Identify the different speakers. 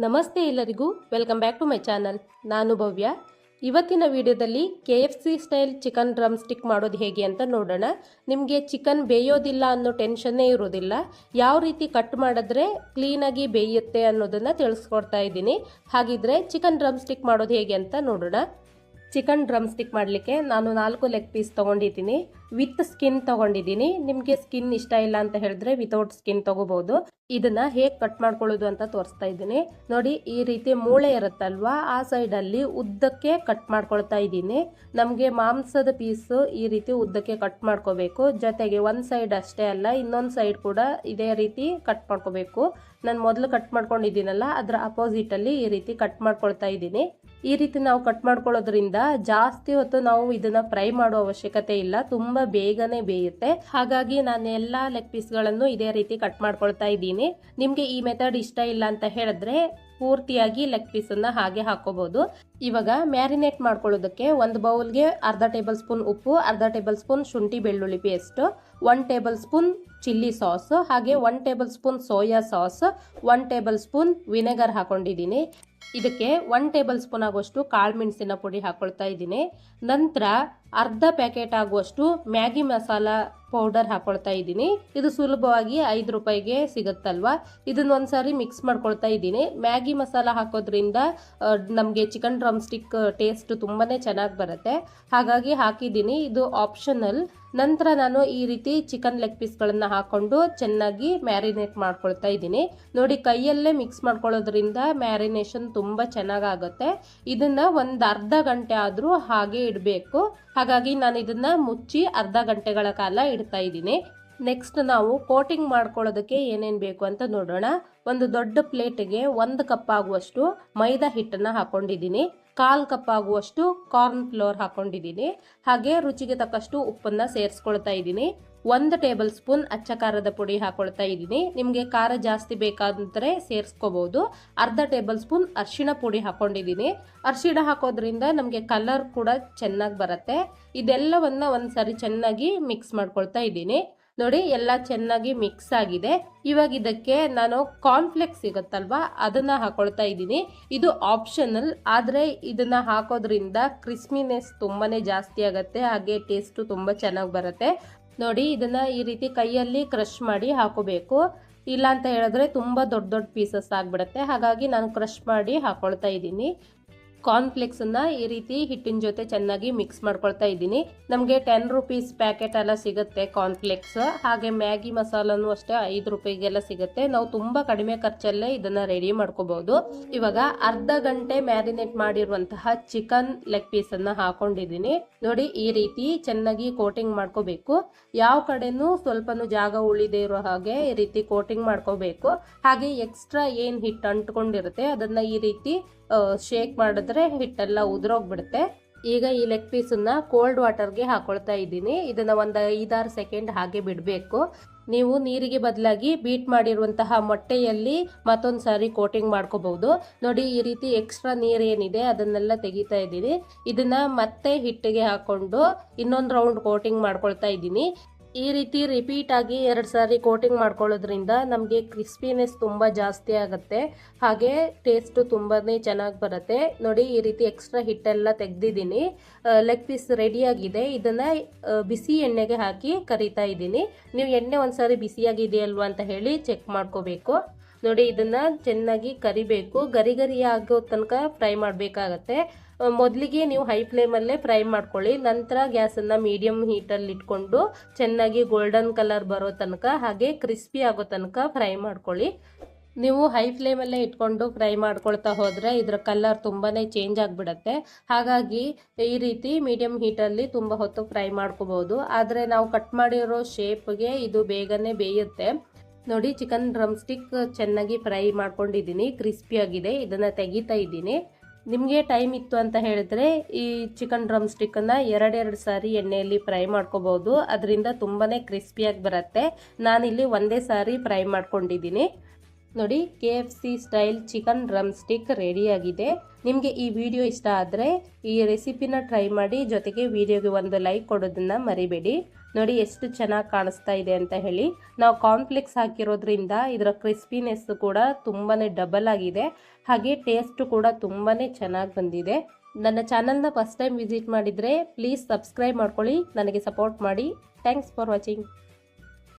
Speaker 1: ನಮಸ್ತೆ ಎಲ್ಲರಿಗೂ, welcome back to my channel. ನಾನು ಭವ್ಯ. ಇವತ್ತಿನ ವಿಡಿಯೋದಲ್ಲಿ KFC style chicken drumstick ಮಾಡೋದು ಹೇಗೆ ಅಂತ ನೋಡೋಣ. ನಿಮಗೆ ಚಿಕನ್ ಬೇಯೋದಿಲ್ಲ ಅನ್ನೋ ಟೆನ್ಷನ್ನೇ ಇರೋದಿಲ್ಲ. ಯಾವ ರೀತಿ ಕಟ್ ಮಾಡಿದ್ರೆ ಕ್ಲೀನಾಗಿ ಬೇಯುತ್ತೆ ಅನ್ನೋದನ್ನು ತಿಳಿಸ್ಕೊಡ್ತಾ ಇದ್ದೀನಿ. ಹಾಗಿದ್ರೆ ಚಿಕನ್ ಡ್ರಮ್ ಸ್ಟಿಕ್ ಮಾಡೋದು ಹೇಗೆ ಅಂತ ನೋಡೋಣ. ಚಿಕನ್ ಡ್ರಮ್ ಸ್ಟಿಕ್ ಮಾಡಲಿಕ್ಕೆ ನಾನು 4 ಲೆಗ್ ಪೀಸ್ ತೊಗೊಂಡಿದ್ದೀನಿ. ವಿತ್ ಸ್ಕಿನ್ ತೊಗೊಂಡಿದ್ದೀನಿ. ನಿಮಗೆ ಸ್ಕಿನ್ ಇಷ್ಟ ಇಲ್ಲ ಅಂತ ಹೇಳಿದ್ರೆ ವಿತೌಟ್ ಸ್ಕಿನ್ ತೊಗೋಬೋದು. ಇದನ್ನು ಹೇಗೆ ಕಟ್ ಮಾಡ್ಕೊಳ್ಳೋದು ಅಂತ ತೋರಿಸ್ತಾ ಇದ್ದೀನಿ. ನೋಡಿ, ಈ ರೀತಿ ಮೂಳೆ ಇರುತ್ತಲ್ವಾ, ಆ ಸೈಡಲ್ಲಿ ಉದ್ದಕ್ಕೆ ಕಟ್ ಮಾಡ್ಕೊಳ್ತಾ ಇದ್ದೀನಿ. ನಮಗೆ ಮಾಂಸದ ಪೀಸು ಈ ರೀತಿ ಉದ್ದಕ್ಕೆ ಕಟ್ ಮಾಡ್ಕೋಬೇಕು. ಜೊತೆಗೆ ಒಂದು ಸೈಡ್ ಅಷ್ಟೇ ಅಲ್ಲ, ಇನ್ನೊಂದು ಸೈಡ್ ಕೂಡ ಇದೇ ರೀತಿ ಕಟ್ ಮಾಡ್ಕೋಬೇಕು. ನಾನು ಮೊದಲು ಕಟ್ ಮಾಡ್ಕೊಂಡಿದ್ದೀನಲ್ಲ, ಅದರ ಅಪೋಸಿಟಲ್ಲಿ ಈ ರೀತಿ ಕಟ್ ಮಾಡ್ಕೊಳ್ತಾ ಇದ್ದೀನಿ. ಈ ರೀತಿ ನಾವು ಕಟ್ ಮಾಡ್ಕೊಳ್ಳೋದ್ರಿಂದ ಜಾಸ್ತಿ ಹೊತ್ತು ನಾವು ಇದನ್ನ ಫ್ರೈ ಮಾಡೋ ಅವಶ್ಯಕತೆ ಇಲ್ಲ, ತುಂಬಾ ಬೇಗನೆ ಬೇಯುತ್ತೆ. ಹಾಗಾಗಿ ನಾನು ಎಲ್ಲಾ ಲೆಗ್ ಪೀಸ್ಗಳನ್ನು ಇದೇ ರೀತಿ ಕಟ್ ಮಾಡ್ಕೊಳ್ತಾ ಇದ್ದೀನಿ. ನಿಮ್ಗೆ ಈ ಮೆಥಡ್ ಇಷ್ಟ ಇಲ್ಲ ಅಂತ ಹೇಳಿದ್ರೆ ಪೂರ್ತಿಯಾಗಿ ಲೆಗ್ ಪೀಸನ್ನು ಹಾಗೆ ಹಾಕೋಬಹುದು. ಇವಾಗ ಮ್ಯಾರಿನೇಟ್ ಮಾಡ್ಕೊಳ್ಳೋದಕ್ಕೆ ಒಂದು ಬೌಲ್ಗೆ ಅರ್ಧ ಟೇಬಲ್ ಸ್ಪೂನ್ ಉಪ್ಪು, ಅರ್ಧ ಟೇಬಲ್ ಸ್ಪೂನ್ ಶುಂಠಿ ಬೆಳ್ಳುಳ್ಳಿ paste, 1 table spoon chilli sauce, ಹಾಗೆ 1 table spoon soya sauce, 1 table spoon vinegar ಹಾಕೊಂಡಿದ್ದೀನಿ. ಇದಕ್ಕೆ 1 ಟೇಬಲ್ ಸ್ಪೂನ್ ಆಗುವಷ್ಟು ಕಾಳು ಮೆಣಸಿನ ಪುಡಿ ಹಾಕೊಳ್ತಾ ಇದ್ದೀನಿ. ನಂತರ ಅರ್ಧ ಪ್ಯಾಕೆಟ್ ಆಗುವಷ್ಟು ಮ್ಯಾಗಿ ಮಸಾಲ ಪೌಡರ್ ಹಾಕೊಳ್ತಾ ಇದ್ದೀನಿ. ಇದು ಸುಲಭವಾಗಿ 5 ರೂಪಾಯಿಗೆ ಸಿಗುತ್ತಲ್ವಾ. ಇದನ್ನೊಂದ್ಸಾರಿ ಮಿಕ್ಸ್ ಮಾಡ್ಕೊಳ್ತಾ ಇದ್ದೀನಿ. ಮ್ಯಾಗಿ ಮಸಾಲ ಹಾಕೋದ್ರಿಂದ ನಮಗೆ ಚಿಕನ್ ಡ್ರಮ್ ಸ್ಟಿಕ್ ಟೇಸ್ಟ್ ತುಂಬಾನೇ ಚೆನ್ನಾಗಿ ಬರುತ್ತೆ. ಹಾಗಾಗಿ ಹಾಕಿದ್ದೀನಿ. ಇದು ಆಪ್ಷನಲ್. ನಂತರ ನಾನು ಈ ರೀತಿ ಚಿಕನ್ ಲೆಗ್ ಪೀಸ್ಗಳನ್ನು ಹಾಕೊಂಡು ಚೆನ್ನಾಗಿ ಮ್ಯಾರಿನೇಟ್ ಮಾಡ್ಕೊಳ್ತಾ ಇದ್ದೀನಿ. ನೋಡಿ, ಕೈಯಲ್ಲೇ ಮಿಕ್ಸ್ ಮಾಡ್ಕೊಳ್ಳೋದ್ರಿಂದ ಮ್ಯಾರಿನೇಷನ್ ತುಂಬ ಚೆನ್ನಾಗಾಗುತ್ತೆ. ಇದನ್ನು ಒಂದು ಅರ್ಧ ಗಂಟೆ ಆದರೂ ಹಾಗೆ ಇಡಬೇಕು. ಹಾಗಾಗಿ ನಾನು ಇದನ್ನು ಮುಚ್ಚಿ ಅರ್ಧ ಗಂಟೆಗಳ ಕಾಲ ಇಡ್ತಾ ಇದ್ದೀನಿ. ನೆಕ್ಸ್ಟ್ ನಾವು ಕೋಟಿಂಗ್ ಮಾಡ್ಕೊಳ್ಳೋದಕ್ಕೆ ಏನೇನು ಬೇಕು ಅಂತ ನೋಡೋಣ. ಒಂದು ದೊಡ್ಡ ಪ್ಲೇಟ್ಗೆ 1 ಕಪ್ ಆಗುವಷ್ಟು ಮೈದಾ ಹಿಟ್ಟನ್ನು ಹಾಕೊಂಡಿದ್ದೀನಿ. 1/4 ಕಪ್ ಆಗುವಷ್ಟು ಕಾರ್ನ್ ಫ್ಲೋರ್ ಹಾಕೊಂಡಿದ್ದೀನಿ. ಹಾಗೆ ರುಚಿಗೆ ತಕ್ಕಷ್ಟು ಉಪ್ಪನ್ನು ಸೇರಿಸ್ಕೊಳ್ತಾ ಇದ್ದೀನಿ. 1 ಟೇಬಲ್ ಸ್ಪೂನ್ ಅಚ್ಚ ಖಾರದ ಪುಡಿ ಹಾಕೊಳ್ತಾ ಇದ್ದೀನಿ. ನಿಮಗೆ ಖಾರ ಜಾಸ್ತಿ ಬೇಕಾದ್ರೆ ಸೇರಿಸ್ಕೋಬಹುದು. ಅರ್ಧ ಟೇಬಲ್ ಸ್ಪೂನ್ ಅರಿಶಿಣ ಪುಡಿ ಹಾಕೊಂಡಿದ್ದೀನಿ. ಅರಿಶಿಣ ಹಾಕೋದ್ರಿಂದ ನಮಗೆ ಕಲರ್ ಕೂಡ ಚೆನ್ನಾಗಿ ಬರುತ್ತೆ. ಇದೆಲ್ಲವನ್ನ ಒಂದ್ಸರಿ ಚೆನ್ನಾಗಿ ಮಿಕ್ಸ್ ಮಾಡ್ಕೊಳ್ತಾ ಇದ್ದೀನಿ. ನೋಡಿ, ಎಲ್ಲ ಚೆನ್ನಾಗಿ ಮಿಕ್ಸ್ ಆಗಿದೆ. ಇವಾಗ ಇದಕ್ಕೆ ನಾನು ಕಾರ್ನ್ಫ್ಲೆಕ್ಸ್ ಸಿಗುತ್ತಲ್ವಾ, ಅದನ್ನ ಹಾಕೊಳ್ತಾ ಇದ್ದೀನಿ. ಇದು ಆಪ್ಷನಲ್, ಆದರೆ ಇದನ್ನ ಹಾಕೋದ್ರಿಂದ ಕ್ರಿಸ್ಪಿನೆಸ್ ತುಂಬಾನೇ ಜಾಸ್ತಿ ಆಗುತ್ತೆ. ಹಾಗೆ ಟೇಸ್ಟ್ ತುಂಬಾ ಚೆನ್ನಾಗಿ ಬರುತ್ತೆ. ನೋಡಿ, ಇದನ್ನ ಈ ರೀತಿ ಕೈಯಲ್ಲಿ ಕ್ರಷ್ ಮಾಡಿ ಹಾಕೋಬೇಕು. ಇಲ್ಲ ಅಂತ ಹೇಳಿದ್ರೆ ತುಂಬಾ ದೊಡ್ಡ ದೊಡ್ಡ ಪೀಸಸ್ ಆಗ್ಬಿಡುತ್ತೆ. ಹಾಗಾಗಿ ನಾನು ಕ್ರಷ್ ಮಾಡಿ ಹಾಕೊಳ್ತಾ ಇದ್ದೀನಿ. ಕಾರ್ನ್ಫ್ಲೆಕ್ಸನ್ನು ಈ ರೀತಿ ಹಿಟ್ಟಿನ ಜೊತೆ ಚೆನ್ನಾಗಿ ಮಿಕ್ಸ್ ಮಾಡ್ಕೊಳ್ತಾ ಇದ್ದೀನಿ. ನಮಗೆ 10 ರೂಪೀಸ್ ಪ್ಯಾಕೆಟ್ ಎಲ್ಲ ಸಿಗುತ್ತೆ ಕಾರ್ನ್ಫ್ಲೆಕ್ಸ್. ಹಾಗೆ ಮ್ಯಾಗಿ ಮಸಾಲನೂ ಅಷ್ಟೇ 5 ರೂಪಾಯಿಗೆಲ್ಲ ಸಿಗುತ್ತೆ. ನಾವು ತುಂಬ ಕಡಿಮೆ ಖರ್ಚಲ್ಲೇ ಇದನ್ನು ರೆಡಿ ಮಾಡ್ಕೋಬಹುದು. ಇವಾಗ ಅರ್ಧ ಗಂಟೆ ಮ್ಯಾರಿನೇಟ್ ಮಾಡಿರುವಂತಹ ಚಿಕನ್ ಲೆಗ್ ಪೀಸನ್ನು ಹಾಕೊಂಡಿದ್ದೀನಿ. ನೋಡಿ, ಈ ರೀತಿ ಚೆನ್ನಾಗಿ ಕೋಟಿಂಗ್ ಮಾಡ್ಕೋಬೇಕು. ಯಾವ ಕಡೆನೂ ಸ್ವಲ್ಪನೂ ಜಾಗ ಉಳಿದೇ ಇರೋ ಹಾಗೆ ಈ ರೀತಿ ಕೋಟಿಂಗ್ ಮಾಡ್ಕೋಬೇಕು. ಹಾಗೆ ಎಕ್ಸ್ಟ್ರಾ ಏನು ಹಿಟ್ಟು ಅಂಟ್ಕೊಂಡಿರುತ್ತೆ ಅದನ್ನ ಈ ರೀತಿ ಶೇಕ್ ಮಾಡಿದ್ರೆ ಹಿಟ್ಟೆಲ್ಲ ಉದುರೋಗ್ಬಿಡುತ್ತೆ. ಈಗ ಈ ಲೆಗ್ ಪೀಸನ್ನ ಕೋಲ್ಡ್ ವಾಟರ್ಗೆ ಹಾಕೊಳ್ತಾ ಇದ್ದೀನಿ. ಇದನ್ನ ಒಂದು 5-6 ಸೆಕೆಂಡ್ ಹಾಗೆ ಬಿಡಬೇಕು. ನೀವು ನೀರಿಗೆ ಬದಲಾಗಿ ಬೀಟ್ ಮಾಡಿರುವಂತಹ ಮೊಟ್ಟೆಯಲ್ಲಿ ಮತ್ತೊಂದು ಸಾರಿ ಕೋಟಿಂಗ್ ಮಾಡ್ಕೋಬಹುದು. ನೋಡಿ, ಈ ರೀತಿ ಎಕ್ಸ್ಟ್ರಾ ನೀರು ಏನಿದೆ ಅದನ್ನೆಲ್ಲ ತೆಗಿತಾ ಇದ್ದೀನಿ. ಇದನ್ನ ಮತ್ತೆ ಹಿಟ್ಟಿಗೆ ಹಾಕೊಂಡು ಇನ್ನೊಂದು ರೌಂಡ್ ಕೋಟಿಂಗ್ ಮಾಡ್ಕೊಳ್ತಾ ಇದ್ದೀನಿ. ಈ ರೀತಿ ರಿಪೀಟ್ ಆಗಿ 2 ಸಾರಿ ಕೋಟಿಂಗ್ ಮಾಡ್ಕೊಳ್ಳೋದ್ರಿಂದ ನಮಗೆ ಕ್ರಿಸ್ಪಿನೆಸ್ ತುಂಬ ಜಾಸ್ತಿ ಆಗುತ್ತೆ. ಹಾಗೆ ಟೇಸ್ಟ್ ತುಂಬಾನೇ ಚೆನ್ನಾಗಿ ಬರುತ್ತೆ. ನೋಡಿ, ಈ ರೀತಿ ಎಕ್ಸ್ಟ್ರಾ ಹಿಟ್ಟೆಲ್ಲ ತೆಗ್ದಿದ್ದೀನಿ. ಲೆಗ್ ಪೀಸ್ ರೆಡಿಯಾಗಿದೆ. ಇದನ್ನು ಬಿಸಿ ಎಣ್ಣೆಗೆ ಹಾಕಿ ಕರಿತಾ ಇದ್ದೀನಿ. ನೀವು ಎಣ್ಣೆ ಒಂದ್ಸಾರಿ ಬಿಸಿಯಾಗಿದೆಯಲ್ವಾ ಅಂತ ಹೇಳಿ ಚೆಕ್ ಮಾಡ್ಕೋಬೇಕು. ನೋಡಿ, ಇದನ್ನ ಚೆನ್ನಾಗಿ ಕರಿಬೇಕು. ಗರಿ ಗರಿ ಆಗೋ ತನಕ ಫ್ರೈ ಮಾಡಬೇಕಾಗತ್ತೆ. ಮೊದಲಿಗೆ ನೀವು ಹೈ ಫ್ಲೇಮಲ್ಲೇ ಫ್ರೈ ಮಾಡ್ಕೊಳ್ಳಿ. ನಂತರ ಗ್ಯಾಸನ್ನು ಮೀಡಿಯಮ್ ಹೀಟಲ್ಲಿ ಇಟ್ಕೊಂಡು ಚೆನ್ನಾಗಿ ಗೋಲ್ಡನ್ ಕಲರ್ ಬರೋ ತನಕ ಹಾಗೆ ಕ್ರಿಸ್ಪಿ ಆಗೋ ತನಕ ಫ್ರೈ ಮಾಡ್ಕೊಳ್ಳಿ. ನೀವು ಹೈ ಫ್ಲೇಮಲ್ಲೇ ಇಟ್ಕೊಂಡು ಫ್ರೈ ಮಾಡ್ಕೊಳ್ತಾ ಹೋದರೆ ಇದರ ಕಲರ್ ತುಂಬಾ ಚೇಂಜ್ ಆಗಿಬಿಡುತ್ತೆ. ಹಾಗಾಗಿ ಈ ರೀತಿ ಮೀಡಿಯಮ್ ಹೀಟಲ್ಲಿ ತುಂಬ ಹೊತ್ತು ಫ್ರೈ ಮಾಡ್ಕೋಬೋದು. ಆದರೆ ನಾವು ಕಟ್ ಮಾಡಿರೋ ಶೇಪ್ಗೆ ಇದು ಬೇಗನೆ ಬೇಯುತ್ತೆ. ನೋಡಿ, ಚಿಕನ್ ಡ್ರಮ್ ಸ್ಟಿಕ್ ಚೆನ್ನಾಗಿ ಫ್ರೈ ಮಾಡ್ಕೊಂಡಿದ್ದೀನಿ. ಕ್ರಿಸ್ಪಿಯಾಗಿದೆ. ಇದನ್ನು ತೆಗಿತಾ ಇದ್ದೀನಿ. ನಿಮಗೆ ಟೈಮ್ ಇತ್ತು ಅಂತ ಹೇಳಿದ್ರೆ ಈ ಚಿಕನ್ ಡ್ರಮ್ ಸ್ಟಿಕ್ಕನ್ನು 2 ಸಾರಿ ಎಣ್ಣೆಯಲ್ಲಿ ಫ್ರೈ ಮಾಡ್ಕೋಬಹುದು. ಅದರಿಂದ ತುಂಬಾ ಕ್ರಿಸ್ಪಿಯಾಗಿ ಬರುತ್ತೆ. ನಾನಿಲ್ಲಿ ಒಂದೇ ಸಾರಿ ಫ್ರೈ ಮಾಡ್ಕೊಂಡಿದ್ದೀನಿ. ನೋಡಿ, KFC style chicken drum stick ರೆಡಿಯಾಗಿದೆ. ನಿಮಗೆ ಈ ವಿಡಿಯೋ ಇಷ್ಟ ಆದರೆ ಈ ರೆಸಿಪಿನ ಟ್ರೈ ಮಾಡಿ. ಜೊತೆಗೆ ವಿಡಿಯೋಗೆ ಒಂದು ಲೈಕ್ ಕೊಡೋದನ್ನು ಮರಿಬೇಡಿ. ನೋಡಿ ಎಷ್ಟು ಚೆನ್ನಾಗಿ ಕಾಣಿಸ್ತಾ ಇದೆ ಅಂತ ಹೇಳಿ. ನಾವು ಕಾನ್ಫ್ಲೆಕ್ಸ್ ಹಾಕಿರೋದ್ರಿಂದ ಇದರ ಕ್ರಿಸ್ಪಿನೆಸ್ ಕೂಡ ತುಂಬಾ ಡಬಲ್ ಆಗಿದೆ, ಹಾಗೆ ಟೇಸ್ಟ್ ಕೂಡ ತುಂಬಾ ಚೆನ್ನಾಗಿ ಬಂದಿದೆ. ನನ್ನ ಚಾನಲ್ನ ಫಸ್ಟ್ ಟೈಮ್ ವಿಸಿಟ್ ಮಾಡಿದರೆ ಪ್ಲೀಸ್ ಸಬ್ಸ್ಕ್ರೈಬ್ ಮಾಡ್ಕೊಳ್ಳಿ, ನನಗೆ ಸಪೋರ್ಟ್ ಮಾಡಿ. Thanks for watching.